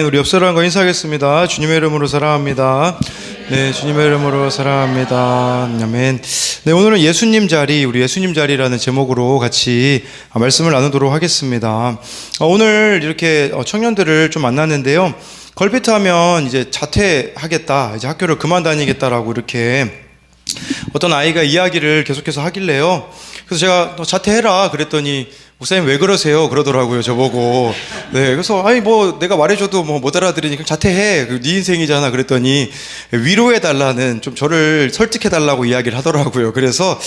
우리 옆 사람과 인사하겠습니다. 주님의 이름으로 사랑합니다. 네, 주님의 이름으로 사랑합니다. 아멘. 네, 오늘은 예수님 자리, 우리 예수님 자리라는 제목으로 같이 말씀을 나누도록 하겠습니다. 오늘 이렇게 청년들을 좀 만났는데요. 걸핏하면 이제 자퇴하겠다, 이제 학교를 그만 다니겠다라고 이렇게 어떤 아이가 이야기를 계속해서 하길래요. 그래서 제가 너 자퇴해라 그랬더니 목사님 왜 그러세요? 그러더라고요, 저보고. 네, 그래서 아니 뭐 내가 말해줘도 뭐 못 알아들으니까 자퇴해. 네 인생이잖아. 그랬더니 위로해달라는, 좀 저를 설득해달라고 이야기를 하더라고요. 그래서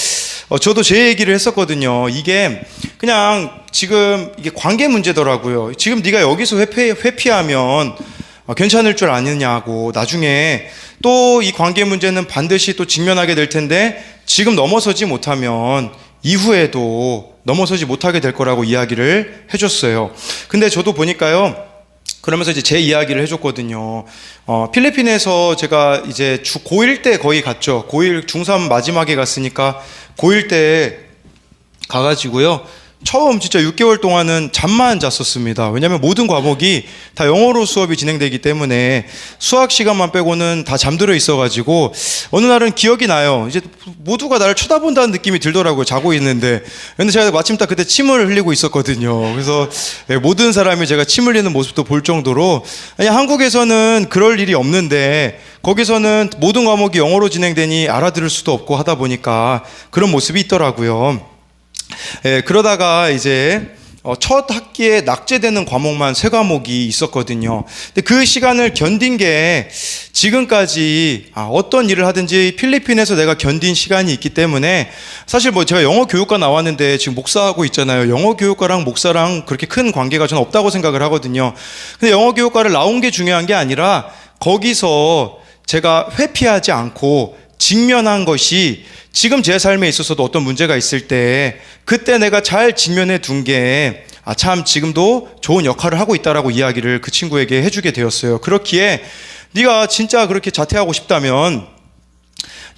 저도 제 얘기를 했었거든요. 이게 그냥 지금 이게 관계 문제더라고요. 지금 네가 여기서 회피하면 괜찮을 줄 아느냐고, 나중에 또 이 관계 문제는 반드시 또 직면하게 될 텐데 지금 넘어서지 못하면 이후에도 넘어서지 못하게 될 거라고 이야기를 해줬어요. 근데 저도 보니까요, 그러면서 이제 제 이야기를 해줬거든요. 필리핀에서 제가 이제 고1 때 거의 갔죠. 고1 중3 마지막에 갔으니까 고1 때 가가지고요, 처음 진짜 6개월 동안은 잠만 잤었습니다. 왜냐하면 모든 과목이 다 영어로 수업이 진행되기 때문에 수학 시간만 빼고는 다 잠들어 있어가지고 어느 날은 기억이 나요. 이제 모두가 나를 쳐다본다는 느낌이 들더라고요, 자고 있는데. 근데 제가 마침 딱 그때 침을 흘리고 있었거든요. 그래서 모든 사람이 제가 침 흘리는 모습도 볼 정도로, 아니, 한국에서는 그럴 일이 없는데 거기서는 모든 과목이 영어로 진행되니 알아들을 수도 없고 하다 보니까 그런 모습이 있더라고요. 그러다가 이제 첫 학기에 낙제되는 과목만 3과목이 있었거든요. 근데 그 시간을 견딘 게 지금까지 어떤 일을 하든지 필리핀에서 내가 견딘 시간이 있기 때문에, 사실 뭐 제가 영어 교육과 나왔는데 지금 목사하고 있잖아요. 영어 교육과랑 목사랑 그렇게 큰 관계가 저는 없다고 생각을 하거든요. 근데 영어 교육과를 나온 게 중요한 게 아니라 거기서 제가 회피하지 않고 직면한 것이 지금 제 삶에 있어서도 어떤 문제가 있을 때 그때 내가 잘 직면해 둔 게 참 지금도 좋은 역할을 하고 있다라고 이야기를 그 친구에게 해주게 되었어요. 그렇기에 네가 진짜 그렇게 자퇴하고 싶다면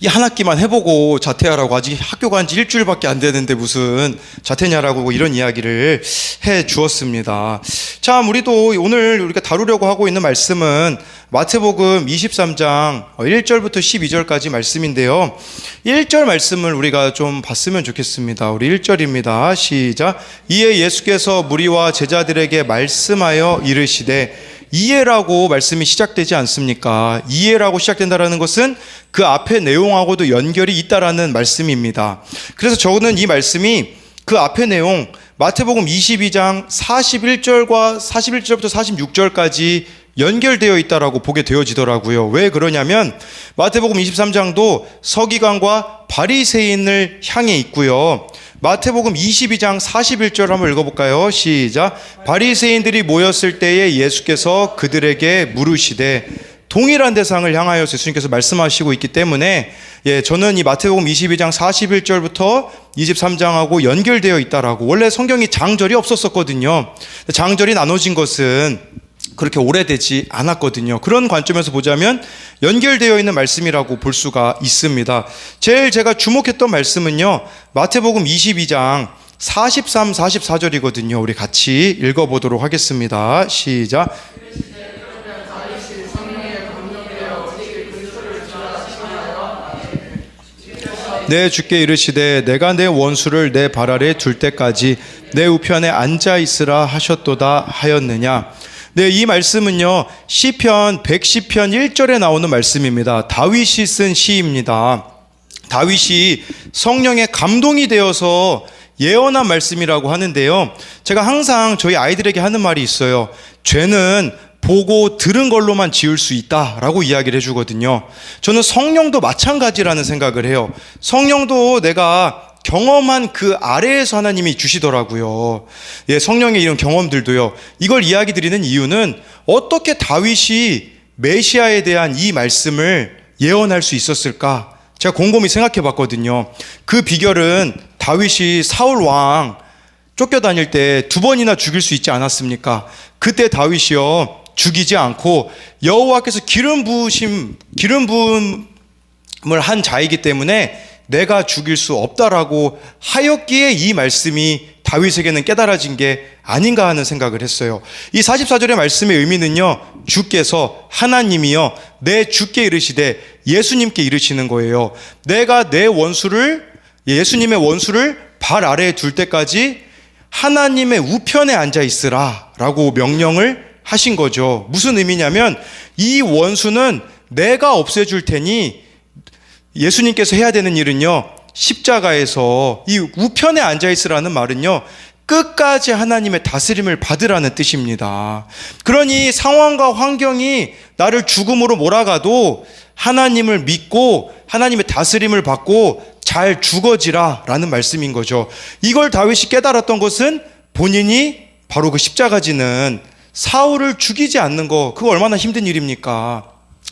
이 한 학기만 해보고 자퇴하라고, 아직 학교 간 지 일주일밖에 안 되는데 무슨 자퇴냐라고 이런 이야기를 해 주었습니다. 참, 우리도 오늘 우리가 다루려고 하고 있는 말씀은 마태복음 23장 1절부터 12절까지 말씀인데요. 1절 말씀을 우리가 좀 봤으면 좋겠습니다. 우리 1절입니다. 시작. 이에 예수께서 무리와 제자들에게 말씀하여 이르시되, 이해라고 말씀이 시작되지 않습니까? 이해라고 시작된다는 것은 그 앞에 내용하고도 연결이 있다라는 말씀입니다. 그래서 저는 이 말씀이 그 앞에 내용, 마태복음 22장 41절과 41절부터 46절까지 연결되어 있다라고 보게 되어지더라고요. 왜 그러냐면 마태복음 23장도 서기관과 바리새인을 향해 있고요. 마태복음 22장 41절 한번 읽어볼까요? 시작. 바리새인들이 모였을 때에 예수께서 그들에게 물으시되, 동일한 대상을 향하여서 예수님께서 말씀하시고 있기 때문에 저는 이 마태복음 22장 41절부터 23장하고 연결되어 있다라고. 원래 성경이 장절이 없었거든요. 장절이 나눠진 것은 그렇게 오래되지 않았거든요. 그런 관점에서 보자면 연결되어 있는 말씀이라고 볼 수가 있습니다. 제일 제가 주목했던 말씀은요, 마태복음 22장 43, 44절이거든요. 우리 같이 읽어보도록 하겠습니다. 시작. 내 주께 이르시되, 내가 내 원수를 내 발 아래 둘 때까지 내 우편에 앉아 있으라 하셨도다 하였느냐. 네, 이 말씀은요, 시편 110편 1절에 나오는 말씀입니다. 다윗이 쓴 시입니다. 다윗이 성령의 감동이 되어서 예언한 말씀이라고 하는데요. 제가 항상 저희 아이들에게 하는 말이 있어요. 죄는 보고 들은 걸로만 지을 수 있다라고 이야기를 해주거든요. 저는 성령도 마찬가지라는 생각을 해요. 성령도 내가 경험한 그 아래에서 하나님이 주시더라고요. 성령의 이런 경험들도요. 이걸 이야기 드리는 이유는 어떻게 다윗이 메시아에 대한 이 말씀을 예언할 수 있었을까? 제가 곰곰이 생각해 봤거든요. 그 비결은 다윗이 사울 왕 쫓겨다닐 때 2번이나 죽일 수 있지 않았습니까? 그때 다윗이요, 죽이지 않고 여호와께서 기름 부음을 한 자이기 때문에 내가 죽일 수 없다라고 하였기에 이 말씀이 다윗에게는 깨달아진 게 아닌가 하는 생각을 했어요. 이 44절의 말씀의 의미는요, 주께서 하나님이여 내 주께 이르시되 예수님께 이르시는 거예요. 내가 내 원수를, 예수님의 원수를 발 아래에 둘 때까지 하나님의 우편에 앉아 있으라 라고 명령을 하신 거죠. 무슨 의미냐면 이 원수는 내가 없애줄 테니, 예수님께서 해야 되는 일은요, 십자가에서 이 우편에 앉아있으라는 말은요, 끝까지 하나님의 다스림을 받으라는 뜻입니다. 그러니 상황과 환경이 나를 죽음으로 몰아가도 하나님을 믿고 하나님의 다스림을 받고 잘 죽어지라 라는 말씀인 거죠. 이걸 다윗이 깨달았던 것은 본인이 바로 그 십자가 지는 사울을 죽이지 않는 거, 그거 얼마나 힘든 일입니까?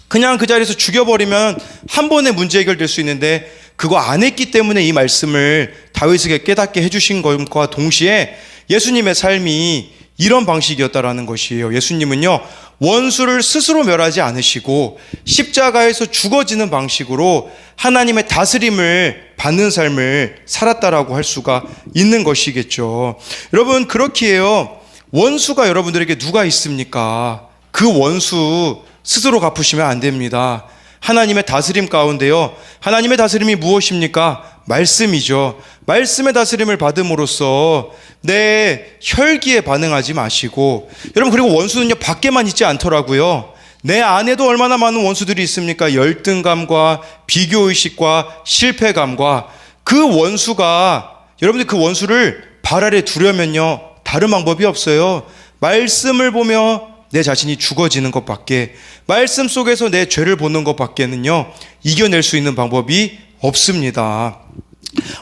그냥 그 자리에서 죽여버리면 한 번에 문제 해결될 수 있는데 그거 안 했기 때문에 이 말씀을 다윗에게 깨닫게 해주신 것과 동시에 예수님의 삶이 이런 방식이었다라는 것이에요. 예수님은요, 원수를 스스로 멸하지 않으시고 십자가에서 죽어지는 방식으로 하나님의 다스림을 받는 삶을 살았다라고 할 수가 있는 것이겠죠. 여러분, 그렇기에요, 원수가 여러분들에게 누가 있습니까? 그 원수 스스로 갚으시면 안 됩니다. 하나님의 다스림 가운데요, 하나님의 다스림이 무엇입니까? 말씀이죠. 말씀의 다스림을 받음으로써 내 혈기에 반응하지 마시고, 여러분, 그리고 원수는요 밖에만 있지 않더라고요. 내 안에도 얼마나 많은 원수들이 있습니까? 열등감과 비교의식과 실패감과, 그 원수가, 여러분들 그 원수를 발 아래 두려면요 다른 방법이 없어요. 말씀을 보며 내 자신이 죽어지는 것밖에, 말씀 속에서 내 죄를 보는 것밖에는요 이겨낼 수 있는 방법이 없습니다.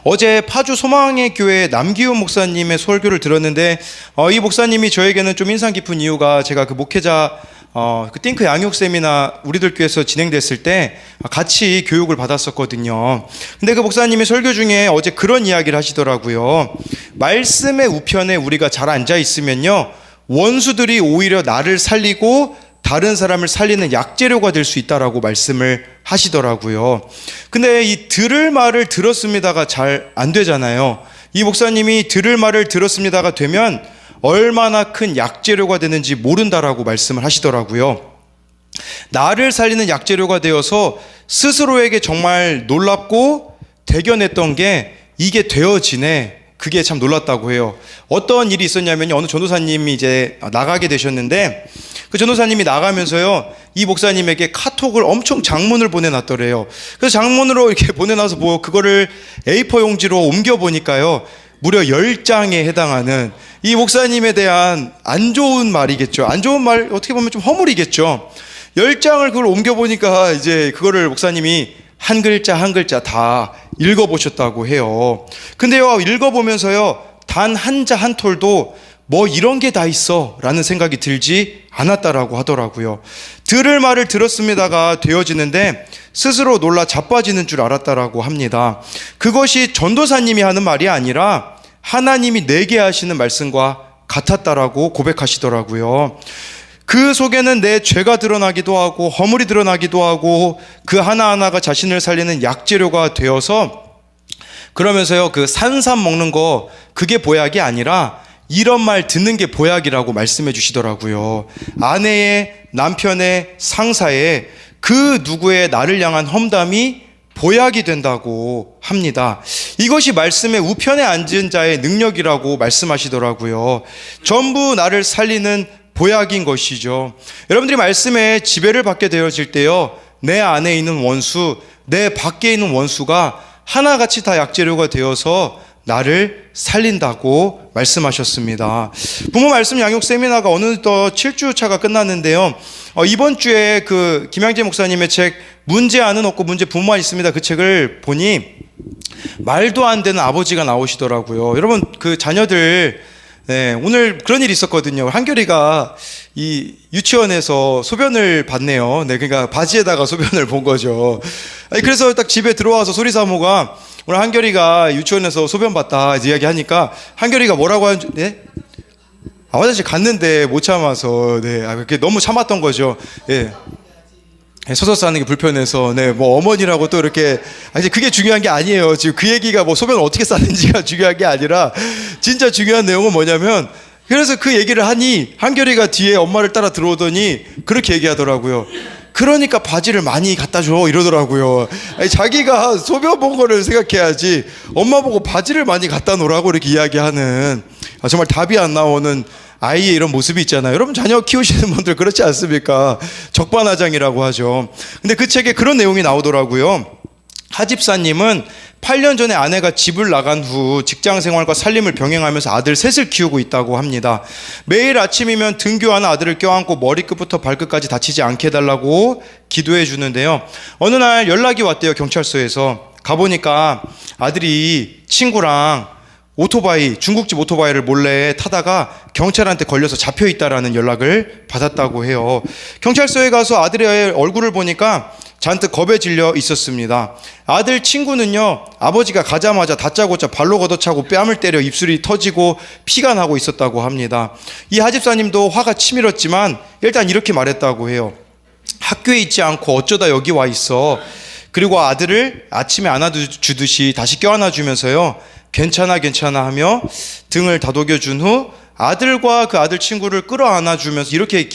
어제 파주 소망의 교회 남기훈 목사님의 설교를 들었는데, 이 목사님이 저에게는 좀 인상 깊은 이유가, 제가 그 목회자 그 띵크 양육 세미나 우리들 교회에서 진행됐을 때 같이 교육을 받았었거든요. 근데 그 목사님이 설교 중에 어제 그런 이야기를 하시더라고요. 말씀의 우편에 우리가 잘 앉아 있으면요, 원수들이 오히려 나를 살리고 다른 사람을 살리는 약재료가 될 수 있다라고 말씀을 하시더라고요. 근데 이 들을 말을 들었습니다가 잘 안 되잖아요. 이 목사님이 들을 말을 들었습니다가 되면 얼마나 큰 약재료가 되는지 모른다라고 말씀을 하시더라고요. 나를 살리는 약재료가 되어서 스스로에게 정말 놀랍고 대견했던 게 이게 되어지네, 그게 참 놀랐다고 해요. 어떤 일이 있었냐면요, 어느 전도사님이 이제 나가게 되셨는데, 그 전도사님이 나가면서요 이 목사님에게 카톡을 엄청 장문을 보내놨더래요. 그래서 장문으로 이렇게 보내놔서 뭐 그거를 A4 용지로 옮겨 보니까요 무려 10장에 해당하는 이 목사님에 대한 안 좋은 말이겠죠. 안 좋은 말, 어떻게 보면 좀 허물이겠죠. 10장을 그걸 옮겨 보니까 이제 그거를 목사님이 한 글자 한 글자 다 읽어보셨다고 해요. 근데요, 읽어보면서요 단 한자 한 톨도 뭐 이런 게 다 있어 라는 생각이 들지 않았다라고 하더라고요. 들을 말을 들었습니다가 되어지는데 스스로 놀라 자빠지는 줄 알았다라고 합니다. 그것이 전도사님이 하는 말이 아니라 하나님이 내게 하시는 말씀과 같았다라고 고백하시더라고요. 그 속에는 내 죄가 드러나기도 하고 허물이 드러나기도 하고, 그 하나하나가 자신을 살리는 약재료가 되어서, 그러면서요 그 산삼 먹는 거 그게 보약이 아니라 이런 말 듣는 게 보약이라고 말씀해 주시더라고요. 아내의, 남편의, 상사의 그 누구의 나를 향한 험담이 보약이 된다고 합니다. 이것이 말씀의 우편에 앉은 자의 능력이라고 말씀하시더라고요. 전부 나를 살리는 보약인 것이죠. 여러분들이 말씀에 지배를 받게 되어질 때요, 내 안에 있는 원수, 내 밖에 있는 원수가 하나같이 다 약재료가 되어서 나를 살린다고 말씀하셨습니다. 부모 말씀 양육 세미나가 어느덧 7주차가 끝났는데요, 이번 주에 그 김양재 목사님의 책 문제 안은 없고 문제 부모만 있습니다, 그 책을 보니 말도 안 되는 아버지가 나오시더라고요. 여러분, 그 자녀들, 오늘 그런 일이 있었거든요. 한결이가 이 유치원에서 소변을 봤네요. 그러니까 바지에다가 소변을 본 거죠. 그래서 딱 집에 들어와서 소리사모가 오늘 한결이가 유치원에서 소변 봤다 이야기하니까 한결이가 뭐라고 하는지, 화장실 갔는데 못 참아서, 그게 너무 참았던 거죠. 서서 싸는 게 불편해서, 뭐 어머니라고 또 이렇게, 아니 그게 중요한 게 아니에요. 지금 그 얘기가 뭐 소변을 어떻게 싸는지가 중요한 게 아니라, 진짜 중요한 내용은 뭐냐면, 그래서 그 얘기를 하니 한결이가 뒤에 엄마를 따라 들어오더니 그렇게 얘기하더라고요. 그러니까 바지를 많이 갖다 줘 이러더라고요. 아니, 자기가 소변 본 거를 생각해야지 엄마 보고 바지를 많이 갖다 놓으라고 이렇게 이야기하는, 정말 답이 안 나오는 아이의 이런 모습이 있잖아요. 여러분 자녀 키우시는 분들 그렇지 않습니까? 적반하장이라고 하죠. 근데 그 책에 그런 내용이 나오더라고요. 하집사님은 8년 전에 아내가 집을 나간 후 직장 생활과 살림을 병행하면서 아들 셋을 키우고 있다고 합니다. 매일 아침이면 등교하는 아들을 껴안고 머리끝부터 발끝까지 다치지 않게 해달라고 기도해 주는데요. 어느 날 연락이 왔대요. 경찰서에서. 가보니까 아들이 친구랑 오토바이, 중국집 오토바이를 몰래 타다가 경찰한테 걸려서 잡혀있다라는 연락을 받았다고 해요. 경찰서에 가서 아들의 얼굴을 보니까 잔뜩 겁에 질려 있었습니다. 아들 친구는요, 아버지가 가자마자 다짜고짜 발로 걷어차고 뺨을 때려 입술이 터지고 피가 나고 있었다고 합니다. 이 하집사님도 화가 치밀었지만 일단 이렇게 말했다고 해요. 학교에 있지 않고 어쩌다 여기 와 있어. 그리고 아들을 아침에 안아주듯이 다시 껴안아주면서요, 괜찮아 하며 등을 다독여준 후 아들과 그 아들 친구를 끌어안아주면서 이렇게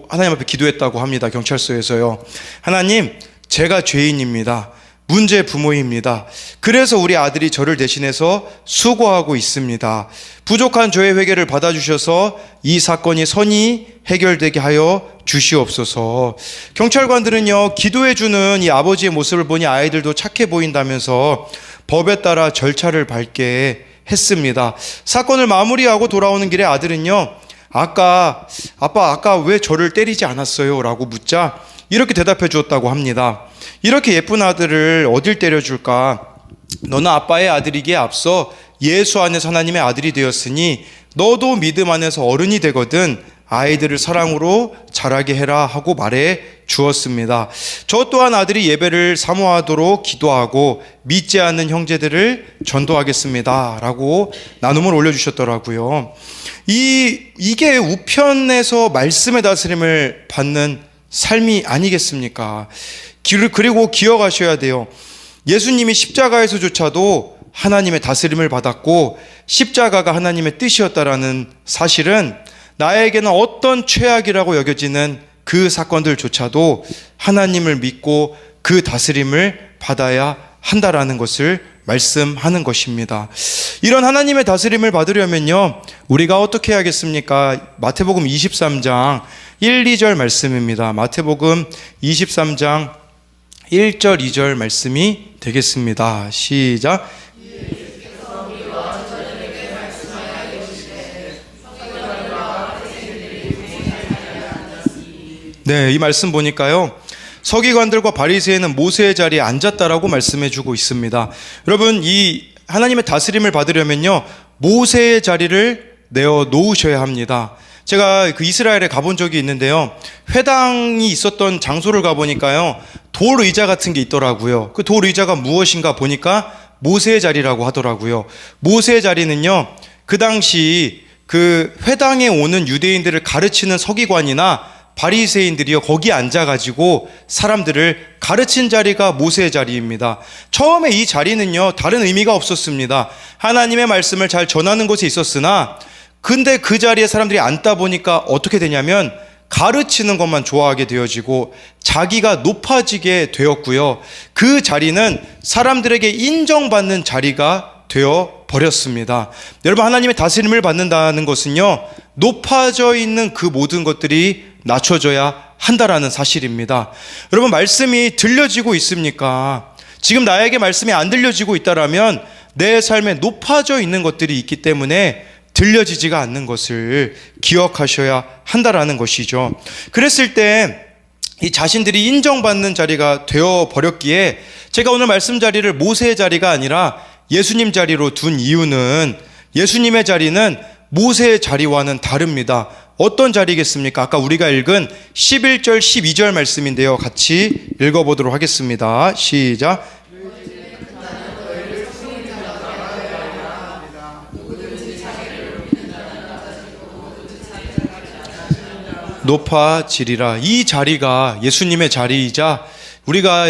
하나님 앞에 기도했다고 합니다. 경찰서에서요. 하나님, 제가 죄인입니다. 문제 부모입니다. 그래서 우리 아들이 저를 대신해서 수고하고 있습니다. 부족한 저의 회개를 받아주셔서 이 사건이 선히 해결되게 하여 주시옵소서. 경찰관들은요, 기도해주는 이 아버지의 모습을 보니 아이들도 착해 보인다면서 법에 따라 절차를 밟게 했습니다. 사건을 마무리하고 돌아오는 길에 아들은요, 아빠 왜 저를 때리지 않았어요? 라고 묻자 이렇게 대답해 주었다고 합니다. 이렇게 예쁜 아들을 어딜 때려줄까? 너는 아빠의 아들이기에 앞서 예수 안에서 하나님의 아들이 되었으니 너도 믿음 안에서 어른이 되거든 아이들을 사랑으로 자라게 해라 하고 말해 주었습니다. 저 또한 아들이 예배를 사모하도록 기도하고 믿지 않는 형제들을 전도하겠습니다 라고 나눔을 올려주셨더라고요. 이게 우편에서 말씀의 다스림을 받는 삶이 아니겠습니까? 그리고 기억하셔야 돼요. 예수님이 십자가에서조차도 하나님의 다스림을 받았고 십자가가 하나님의 뜻이었다라는 사실은 나에게는 어떤 최악이라고 여겨지는 그 사건들조차도 하나님을 믿고 그 다스림을 받아야 한다라는 것을 말씀하는 것입니다. 이런 하나님의 다스림을 받으려면요, 우리가 어떻게 해야겠습니까? 마태복음 23장 1, 2절 말씀입니다. 마태복음 23장 1절, 2절 말씀이 되겠습니다. 시작. 네, 이 말씀 보니까요, 서기관들과 바리새인은 모세의 자리에 앉았다라고 말씀해주고 있습니다. 여러분, 이 하나님의 다스림을 받으려면요, 모세의 자리를 내어 놓으셔야 합니다. 제가 그 이스라엘에 가본 적이 있는데요, 회당이 있었던 장소를 가보니까요, 돌 의자 같은 게 있더라고요. 그 돌 의자가 무엇인가 보니까 모세의 자리라고 하더라고요. 모세의 자리는요, 그 당시 그 회당에 오는 유대인들을 가르치는 서기관이나 바리새인들이요, 거기 앉아가지고 사람들을 가르친 자리가 모세의 자리입니다. 처음에 이 자리는요, 다른 의미가 없었습니다. 하나님의 말씀을 잘 전하는 곳에 있었으나, 근데 그 자리에 사람들이 앉다 보니까 어떻게 되냐면 가르치는 것만 좋아하게 되어지고 자기가 높아지게 되었고요, 그 자리는 사람들에게 인정받는 자리가 되어 버렸습니다. 여러분, 하나님의 다스림을 받는다는 것은요, 높아져 있는 그 모든 것들이 낮춰져야 한다라는 사실입니다. 여러분, 말씀이 들려지고 있습니까? 지금 나에게 말씀이 안 들려지고 있다라면 내 삶에 높아져 있는 것들이 있기 때문에 들려지지가 않는 것을 기억하셔야 한다라는 것이죠. 그랬을 때 이 자신들이 인정받는 자리가 되어 버렸기에 제가 오늘 말씀 자리를 모세의 자리가 아니라 예수님 자리로 둔 이유는, 예수님의 자리는 모세의 자리와는 다릅니다. 어떤 자리겠습니까? 아까 우리가 읽은 11절 12절 말씀인데요, 같이 읽어보도록 하겠습니다. 시작. 높아지리라. 이 자리가 예수님의 자리이자 우리가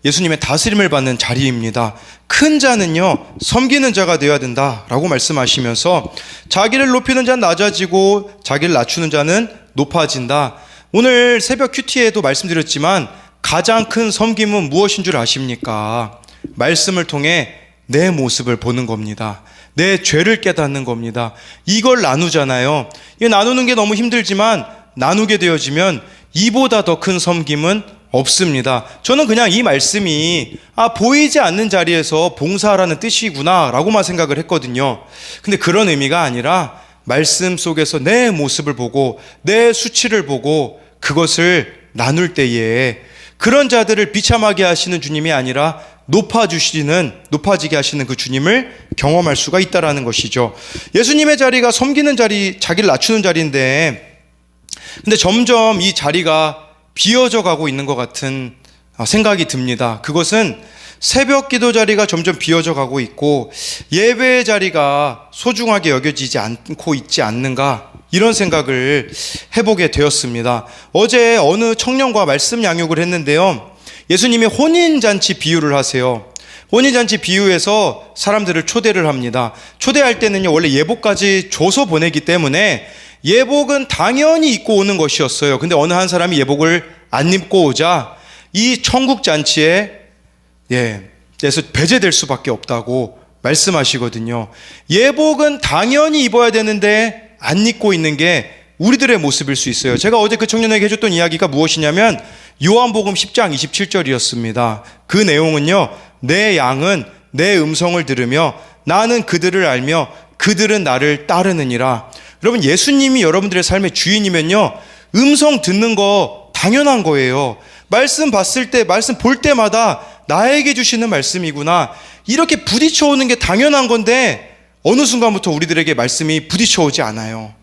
예수님의 다스림을 받는 자리입니다. 큰 자는요, 섬기는 자가 되어야 된다라고 말씀하시면서 자기를 높이는 자는 낮아지고 자기를 낮추는 자는 높아진다. 오늘 새벽 큐티에도 말씀드렸지만 가장 큰 섬김은 무엇인 줄 아십니까? 말씀을 통해 내 모습을 보는 겁니다. 내 죄를 깨닫는 겁니다. 이걸 나누잖아요. 이거 나누는 게 너무 힘들지만 나누게 되어지면 이보다 더 큰 섬김은 없습니다. 저는 그냥 이 말씀이 보이지 않는 자리에서 봉사하라는 뜻이구나 라고만 생각을 했거든요. 근데 그런 의미가 아니라 말씀 속에서 내 모습을 보고 내 수치를 보고 그것을 나눌 때에 그런 자들을 비참하게 하시는 주님이 아니라 높아지게 하시는 그 주님을 경험할 수가 있다라는 것이죠. 예수님의 자리가 섬기는 자리, 자기를 낮추는 자리인데, 근데 점점 이 자리가 비어져 가고 있는 것 같은 생각이 듭니다. 그것은 새벽 기도 자리가 점점 비어져 가고 있고 예배의 자리가 소중하게 여겨지지 않고 있지 않는가, 이런 생각을 해보게 되었습니다. 어제 어느 청년과 말씀 양육을 했는데요, 예수님이 혼인잔치 비유를 하세요. 혼인잔치 비유에서 사람들을 초대를 합니다. 초대할 때는요, 원래 예복까지 줘서 보내기 때문에 예복은 당연히 입고 오는 것이었어요. 근데 어느 한 사람이 예복을 안 입고 오자 이 천국잔치에 그래서 배제될 수밖에 없다고 말씀하시거든요. 예복은 당연히 입어야 되는데 안 입고 있는 게 우리들의 모습일 수 있어요. 제가 어제 그 청년에게 해줬던 이야기가 무엇이냐면 요한복음 10장 27절이었습니다. 그 내용은요, 내 양은 내 음성을 들으며 나는 그들을 알며 그들은 나를 따르느니라. 여러분, 예수님이 여러분들의 삶의 주인이면요, 음성 듣는 거 당연한 거예요. 말씀 봤을 때, 말씀 볼 때마다 나에게 주시는 말씀이구나, 이렇게 부딪혀 오는 게 당연한 건데 어느 순간부터 우리들에게 말씀이 부딪혀 오지 않아요.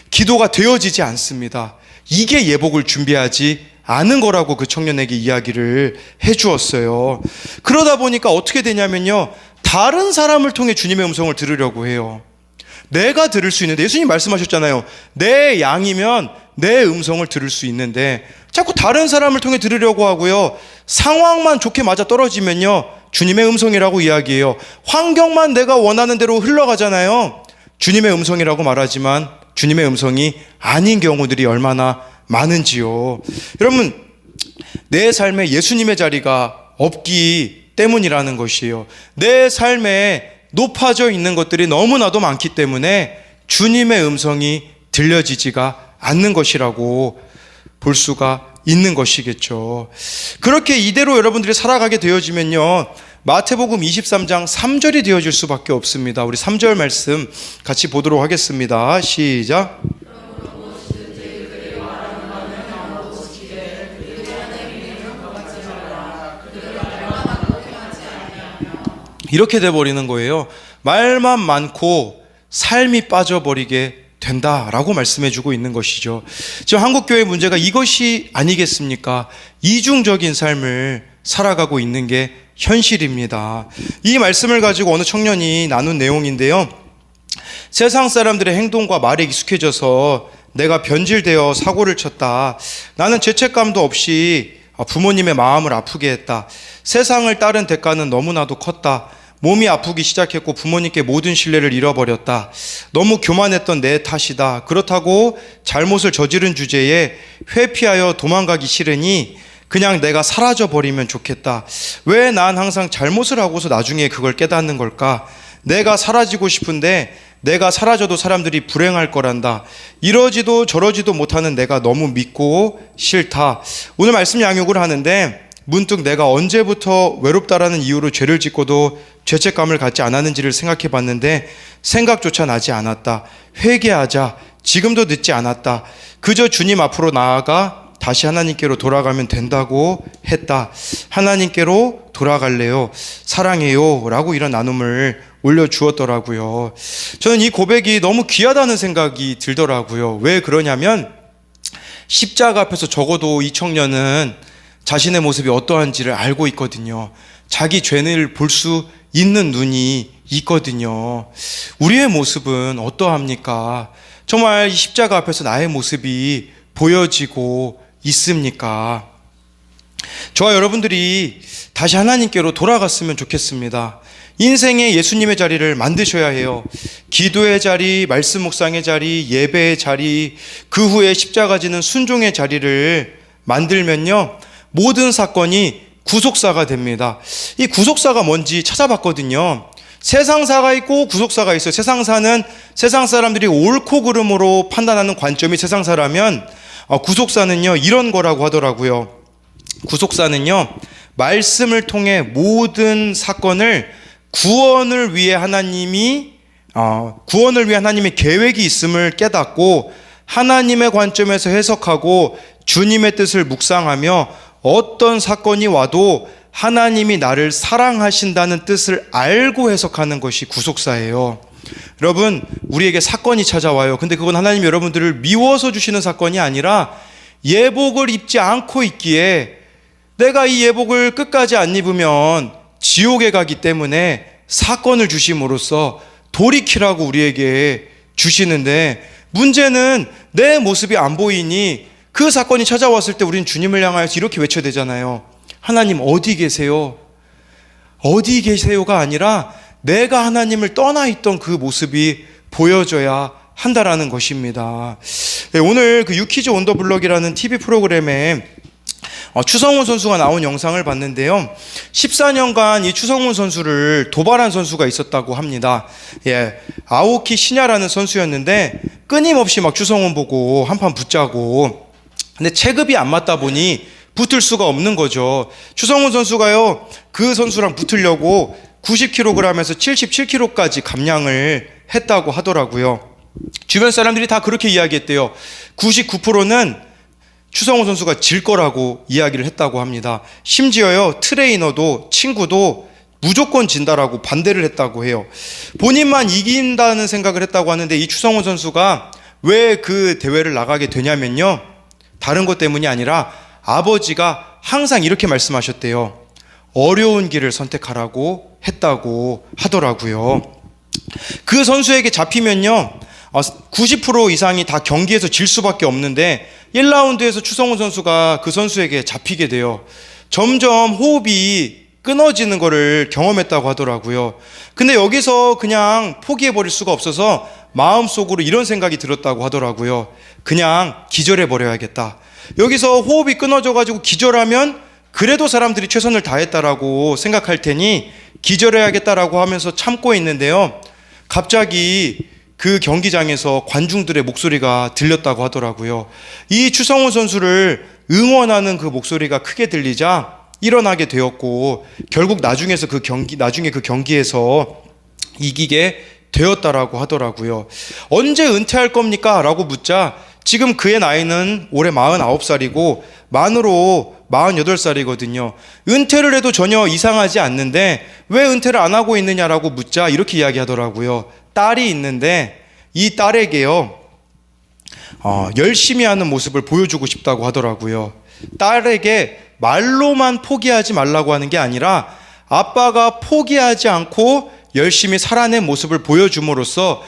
기도가 되어지지 않습니다. 이게 예복을 준비하지 않은 거라고 그 청년에게 이야기를 해주었어요. 그러다 보니까 어떻게 되냐면요, 다른 사람을 통해 주님의 음성을 들으려고 해요. 내가 들을 수 있는데, 예수님 말씀하셨잖아요. 내 양이면 내 음성을 들을 수 있는데 자꾸 다른 사람을 통해 들으려고 하고요, 상황만 좋게 맞아 떨어지면요, 주님의 음성이라고 이야기해요. 환경만 내가 원하는 대로 흘러가잖아요. 주님의 음성이라고 말하지만 주님의 음성이 아닌 경우들이 얼마나 많은지요. 여러분, 내 삶에 예수님의 자리가 없기 때문이라는 것이에요. 내 삶에 높아져 있는 것들이 너무나도 많기 때문에 주님의 음성이 들려지지가 않는 것이라고 볼 수가 있는 것이겠죠. 그렇게 이대로 여러분들이 살아가게 되어지면요, 마태복음 23장 3절이 되어질 수밖에 없습니다. 우리 3절 말씀 같이 보도록 하겠습니다. 시작. 이렇게 돼버리는 거예요. 말만 많고 삶이 빠져버리게 된다라고 말씀해주고 있는 것이죠. 지금 한국교회의 문제가 이것이 아니겠습니까? 이중적인 삶을 살아가고 있는 게 현실입니다. 이 말씀을 가지고 어느 청년이 나눈 내용인데요, 세상 사람들의 행동과 말에 익숙해져서 내가 변질되어 사고를 쳤다. 나는 죄책감도 없이 부모님의 마음을 아프게 했다. 세상을 따른 대가는 너무나도 컸다. 몸이 아프기 시작했고 부모님께 모든 신뢰를 잃어버렸다. 너무 교만했던 내 탓이다. 그렇다고 잘못을 저지른 주제에 회피하여 도망가기 싫으니 그냥 내가 사라져버리면 좋겠다. 왜 난 항상 잘못을 하고서 나중에 그걸 깨닫는 걸까? 내가 사라지고 싶은데 내가 사라져도 사람들이 불행할 거란다. 이러지도 저러지도 못하는 내가 너무 믿고 싫다. 오늘 말씀 양육을 하는데 문득 내가 언제부터 외롭다라는 이유로 죄를 짓고도 죄책감을 갖지 않았는지를 생각해 봤는데 생각조차 나지 않았다. 회개하자. 지금도 늦지 않았다. 그저 주님 앞으로 나아가 다시 하나님께로 돌아가면 된다고 했다. 하나님께로 돌아갈래요. 사랑해요. 라고 이런 나눔을 올려주었더라고요. 저는 이 고백이 너무 귀하다는 생각이 들더라고요. 왜 그러냐면 십자가 앞에서 적어도 이 청년은 자신의 모습이 어떠한지를 알고 있거든요. 자기 죄를 볼 수 있는 눈이 있거든요. 우리의 모습은 어떠합니까? 정말 이 십자가 앞에서 나의 모습이 보여지고 있습니까? 저와 여러분들이 다시 하나님께로 돌아갔으면 좋겠습니다. 인생에 예수님의 자리를 만드셔야 해요. 기도의 자리, 말씀 묵상의 자리, 예배의 자리, 그 후에 십자가 지는 순종의 자리를 만들면요, 모든 사건이 구속사가 됩니다. 이 구속사가 뭔지 찾아봤거든요. 세상사가 있고 구속사가 있어요. 세상사는 세상 사람들이 옳고 그름으로 판단하는 관점이 세상사라면, 구속사는요 이런 거라고 하더라고요. 구속사는요, 말씀을 통해 모든 사건을 구원을 위해 하나님의 계획이 있음을 깨닫고 하나님의 관점에서 해석하고 주님의 뜻을 묵상하며 어떤 사건이 와도 하나님이 나를 사랑하신다는 뜻을 알고 해석하는 것이 구속사예요. 여러분, 우리에게 사건이 찾아와요. 근데 그건 하나님이 여러분들을 미워서 주시는 사건이 아니라 예복을 입지 않고 있기에, 내가 이 예복을 끝까지 안 입으면 지옥에 가기 때문에 사건을 주심으로써 돌이키라고 우리에게 주시는데, 문제는 내 모습이 안 보이니 그 사건이 찾아왔을 때 우리는 주님을 향하여서 이렇게 외쳐야 되잖아요. 하나님 어디 계세요? 어디 계세요가 아니라 내가 하나님을 떠나 있던 그 모습이 보여져야 한다라는 것입니다. 오늘 그 유키즈 온 더 블럭이라는 TV 프로그램에 추성훈 선수가 나온 영상을 봤는데요, 14년간 이 추성훈 선수를 도발한 선수가 있었다고 합니다. 아오키 시냐라는 선수였는데 끊임없이 막 추성훈 보고 한판 붙자고, 근데 체급이 안 맞다 보니 붙을 수가 없는 거죠. 추성훈 선수가요, 그 선수랑 붙으려고 90kg에서 77kg까지 감량을 했다고 하더라고요. 주변 사람들이 다 그렇게 이야기했대요. 99%는 추성훈 선수가 질 거라고 이야기를 했다고 합니다. 심지어요, 트레이너도 친구도 무조건 진다라고 반대를 했다고 해요. 본인만 이긴다는 생각을 했다고 하는데, 이 추성훈 선수가 왜 그 대회를 나가게 되냐면요, 다른 것 때문이 아니라 아버지가 항상 이렇게 말씀하셨대요. 어려운 길을 선택하라고 했다고 하더라고요. 그 선수에게 잡히면요, 90% 이상이 다 경기에서 질 수밖에 없는데 1라운드에서 추성훈 선수가 그 선수에게 잡히게 돼요. 점점 호흡이 끊어지는 거를 경험했다고 하더라고요. 근데 여기서 그냥 포기해버릴 수가 없어서 마음속으로 이런 생각이 들었다고 하더라고요. 그냥 기절해버려야겠다. 여기서 호흡이 끊어져가지고 기절하면 그래도 사람들이 최선을 다했다라고 생각할 테니 기절해야겠다라고 하면서 참고 있는데요, 갑자기 그 경기장에서 관중들의 목소리가 들렸다고 하더라고요. 이 추성훈 선수를 응원하는 그 목소리가 크게 들리자 일어나게 되었고, 결국 나중에 그 경기에서 이기게 되었다라고 하더라고요. 언제 은퇴할 겁니까? 라고 묻자 지금 그의 나이는 올해 49살이고 만으로 48살이거든요. 은퇴를 해도 전혀 이상하지 않는데 왜 은퇴를 안 하고 있느냐라고 묻자 이렇게 이야기하더라고요. 딸이 있는데 이 딸에게요, 열심히 하는 모습을 보여주고 싶다고 하더라고요. 딸에게 말로만 포기하지 말라고 하는 게 아니라 아빠가 포기하지 않고 열심히 살아낸 모습을 보여줌으로써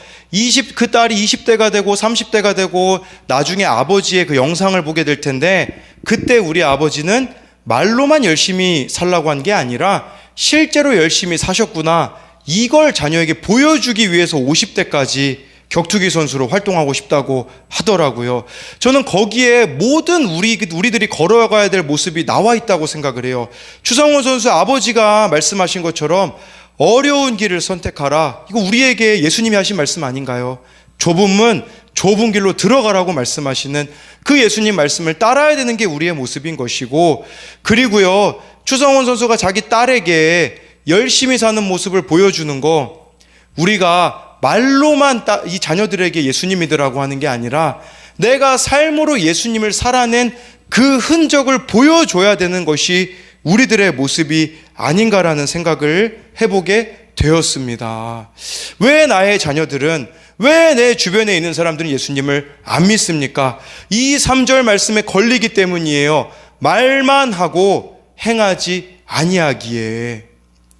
그 딸이 20대가 되고 30대가 되고 나중에 아버지의 그 영상을 보게 될 텐데, 그때 우리 아버지는 말로만 열심히 살라고 한 게 아니라 실제로 열심히 사셨구나, 이걸 자녀에게 보여주기 위해서 50대까지 격투기 선수로 활동하고 싶다고 하더라고요. 저는 거기에 모든 우리들이 걸어가야 될 모습이 나와 있다고 생각을 해요. 추성훈 선수 아버지가 말씀하신 것처럼 어려운 길을 선택하라, 이거 우리에게 예수님이 하신 말씀 아닌가요? 좁은 문, 좁은 길로 들어가라고 말씀하시는 그 예수님 말씀을 따라야 되는 게 우리의 모습인 것이고, 그리고요, 추성훈 선수가 자기 딸에게 열심히 사는 모습을 보여주는 거, 우리가 말로만 이 자녀들에게 예수님 믿으라고 하는 게 아니라 내가 삶으로 예수님을 살아낸 그 흔적을 보여줘야 되는 것이 우리들의 모습이 아닌가라는 생각을 해보게 되었습니다. 왜 나의 자녀들은, 왜 내 주변에 있는 사람들은 예수님을 안 믿습니까? 이 3절 말씀에 걸리기 때문이에요. 말만 하고 행하지 아니하기에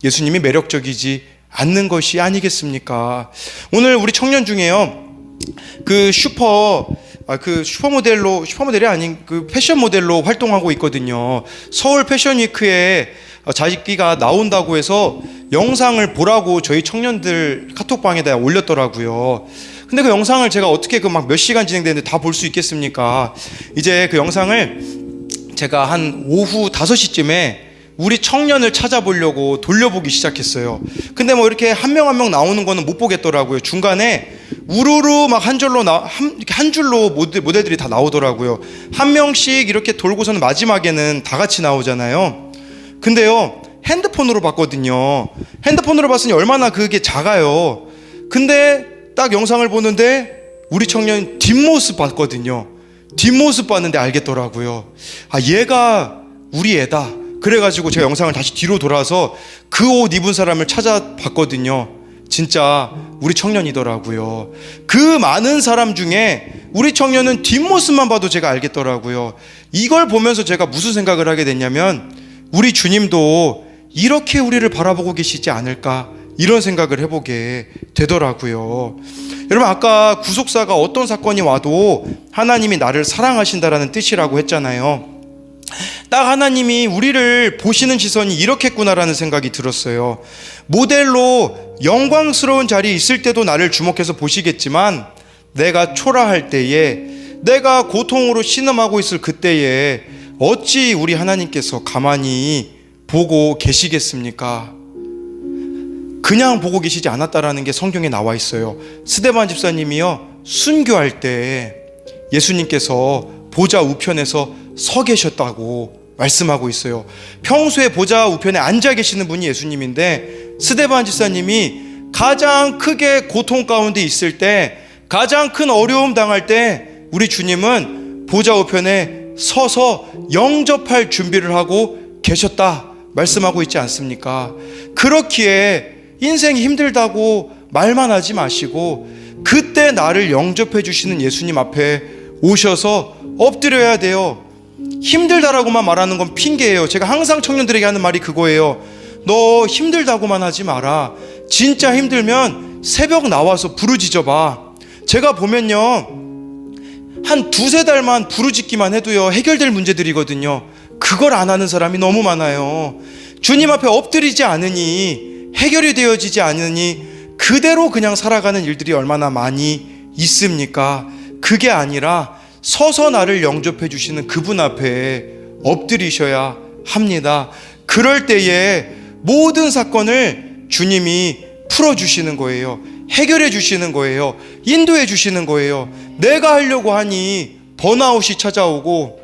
예수님이 매력적이지 않는 것이 아니겠습니까? 오늘 우리 청년 중에요, 그 슈퍼 그 슈퍼모델이 아닌 그 패션 모델로 활동하고 있거든요. 서울 패션위크에 자기가 나온다고 해서 영상을 보라고 저희 청년들 카톡방에다 올렸더라고요. 근데 그 영상을 제가 어떻게 그 막 몇 시간 진행되는데 다 볼 수 있겠습니까? 이제 그 영상을 제가 한 오후 5시쯤에 우리 청년을 찾아보려고 돌려보기 시작했어요. 근데 뭐 이렇게 한 명 한 명 나오는 거는 못 보겠더라고요. 중간에 우르르 막 한 줄로 모델들이 다 나오더라고요. 한 명씩 이렇게 돌고서는 마지막에는 다 같이 나오잖아요. 근데요, 핸드폰으로 봤거든요. 핸드폰으로 봤으니 얼마나 그게 작아요. 근데 딱 영상을 보는데 우리 청년 뒷모습 봤거든요. 뒷모습 봤는데 알겠더라고요. 아, 얘가 우리 애다. 그래가지고 제가 영상을 다시 뒤로 돌아서 그 옷 입은 사람을 찾아봤거든요. 진짜 우리 청년이더라고요. 그 많은 사람 중에 우리 청년은 뒷모습만 봐도 제가 알겠더라고요. 이걸 보면서 제가 무슨 생각을 하게 됐냐면, 우리 주님도 이렇게 우리를 바라보고 계시지 않을까, 이런 생각을 해보게 되더라고요. 여러분, 아까 구속사가 어떤 사건이 와도 하나님이 나를 사랑하신다라는 뜻이라고 했잖아요. 딱 하나님이 우리를 보시는 시선이 이렇겠구나라는 생각이 들었어요. 모델로 영광스러운 자리에 있을 때도 나를 주목해서 보시겠지만, 내가 초라할 때에, 내가 고통으로 신음하고 있을 그때에 어찌 우리 하나님께서 가만히 보고 계시겠습니까? 그냥 보고 계시지 않았다라는 게 성경에 나와 있어요. 스데반 집사님이요, 순교할 때 예수님께서 보좌 우편에서 서 계셨다고 말씀하고 있어요. 평소에 보좌 우편에 앉아 계시는 분이 예수님인데, 스데반 집사님이 가장 크게 고통 가운데 있을 때, 가장 큰 어려움 당할 때 우리 주님은 보좌 우편에 서서 영접할 준비를 하고 계셨다 말씀하고 있지 않습니까? 그렇기에 인생이 힘들다고 말만 하지 마시고, 그때 나를 영접해 주시는 예수님 앞에 오셔서 엎드려야 돼요. 힘들다라고만 말하는 건 핑계예요. 제가 항상 청년들에게 하는 말이 그거예요. 너 힘들다고만 하지 마라. 진짜 힘들면 새벽 나와서 부르짖어 봐. 제가 보면요, 한 두세 달만 부르짖기만 해도요, 해결될 문제들이거든요. 그걸 안 하는 사람이 너무 많아요. 주님 앞에 엎드리지 않으니, 해결이 되어지지 않으니 그대로 그냥 살아가는 일들이 얼마나 많이 있습니까? 그게 아니라 서서 나를 영접해 주시는 그분 앞에 엎드리셔야 합니다. 그럴 때에 모든 사건을 주님이 풀어주시는 거예요. 해결해 주시는 거예요. 인도해 주시는 거예요. 내가 하려고 하니 번아웃이 찾아오고,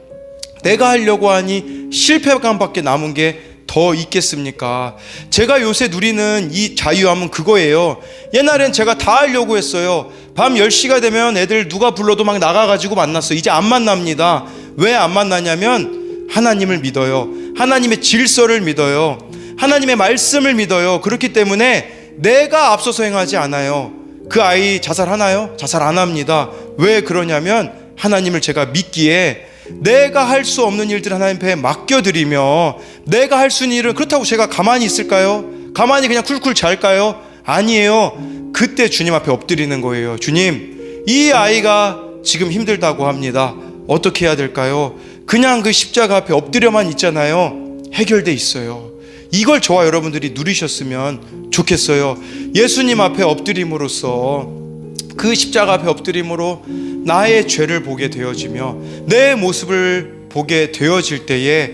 내가 하려고 하니 실패감밖에 남은 게 더 있겠습니까? 제가 요새 누리는 이 자유함은 그거예요. 옛날엔 제가 다 하려고 했어요. 밤 10시가 되면 애들 누가 불러도 막 나가가지고 만났어요. 이제 안 만납니다. 왜 안 만나냐면 하나님을 믿어요. 하나님의 질서를 믿어요. 하나님의 말씀을 믿어요. 그렇기 때문에 내가 앞서서 행하지 않아요. 그 아이 자살하나요? 자살 안 합니다. 왜 그러냐면 하나님을 제가 믿기에, 내가 할 수 없는 일들 하나님 앞에 맡겨드리며, 내가 할 수 있는 일은, 그렇다고 제가 가만히 있을까요? 가만히 그냥 쿨쿨 잘까요? 아니에요. 그때 주님 앞에 엎드리는 거예요. 주님, 이 아이가 지금 힘들다고 합니다. 어떻게 해야 될까요? 그냥 그 십자가 앞에 엎드려만 있잖아요. 해결돼 있어요. 이걸 저와 여러분들이 누리셨으면 좋겠어요. 예수님 앞에 엎드림으로써, 그 십자가 앞에 엎드림으로 나의 죄를 보게 되어지며 내 모습을 보게 되어질 때에,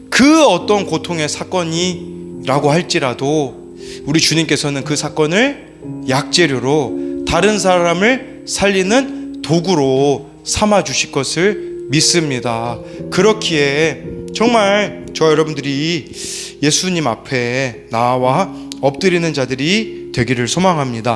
그 어떤 고통의 사건이라고 할지라도 우리 주님께서는 그 사건을 약재료로, 다른 사람을 살리는 도구로 삼아 주실 것을 믿습니다. 그렇기에 정말 저와 여러분들이 예수님 앞에 나와 엎드리는 자들이 되기를 소망합니다.